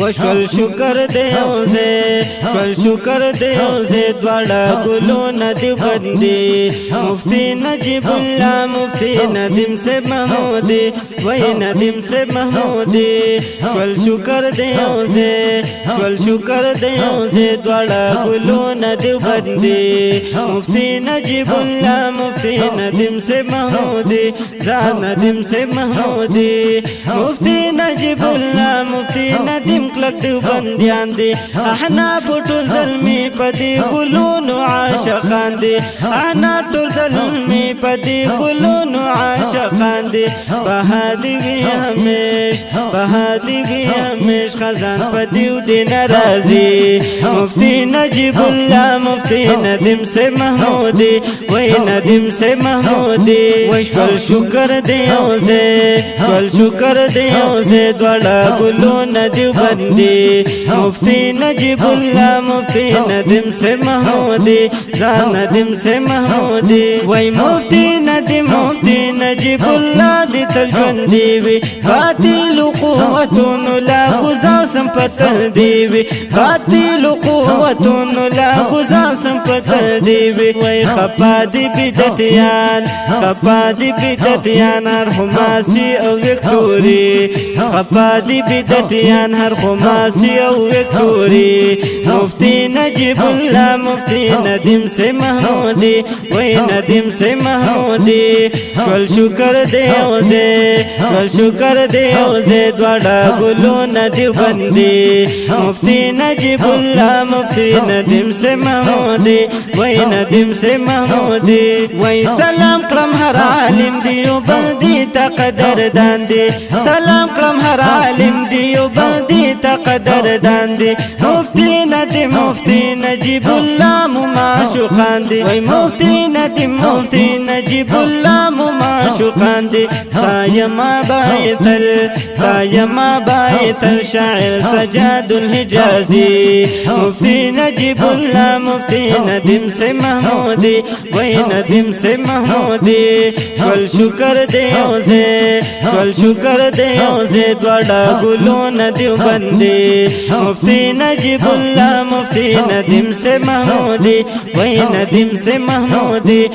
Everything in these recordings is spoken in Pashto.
وشل شکر دیو سے شل شکر دیو سے دوڑا گلو ندی بندی مفتی نجیب اللہ مفتی ندیم سے محمودی وہی ندیم سے محمودی شل شکر دیو سے شل شکر دیو سے دوڑا گلو ندی بندی مفتی نجیب اللہ مفتی ندیم سے محمودی زار ندیم سے محمودی مفتی نجیب اللہ مفتی ندیم کلک دیو بندیان دی احنا پٹول ظلمی پدی گلون عاشقان دی احنا ٹول ظلمی پدی گلون عاشقان دی بہادی بھی ہمیش بہادی بھی ہمیش خزان پدیو دی نرازی مفتی نجیب اللہ مفتی ندیم سے محمودی وہی ندیم سے محمودی وشفل شکر دیو سے شفل شکر دیو سے دوڑا گلو ندیو بندی مفتی نجیب اللہ مفتی ندیم سے محمودی زار ندیم سے محمودی وی مفتی نجیب اللہ دی تلجوندی وی باطل قوتون لا گزار سمپتن دیوی باطل قوتون لا گزار سمپتن دیوی وی خپا دی بدتیان خپا دی بدتیان ہر خماسی او وکٹوری خپا دی بدتیان ہر خماسی او وکٹوری مفتی نجیب اللہ مفتی ندیم سے محمودی وہی ندیم سے محمودی شل شکر دیو سے شل شکر دیو سے دوڑا گلو ندیو بندی مفتی نجیب اللہ مفتی ندیم سے محمودی وہی ندیم سے محمودی وہی سلام کرم ہر عالم دیو بندی تا قدر دان دی سلام کرم ہر عالم دیو بندی تا قدر دان دی مفتی نجیب اللہ معشوقان دی وہی مفتی نجیب اللہ معشوقان دی سایما بایت الشاعر سجاد الحجازی مفتی نجیب اللہ مفتی ندیم سے محمودی وہی ندیم سے محمودی شل شکر دیو سے شل شکر دیو سے دوڑا گلو ندیو بندی مفتی نجیب اللہ مفتی ندیم سے محمودی وہی ندیم سے محمودی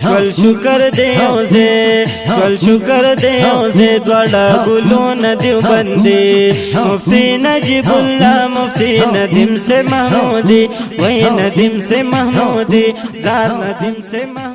شل شکر دیو سے شل شکر دیو سے دوڑا گلو ندیو بندی مفتی نجیب اللہ مفتی ندیم سے محمودی وہی ندیم سے محمودی زار ندیم سے محمودی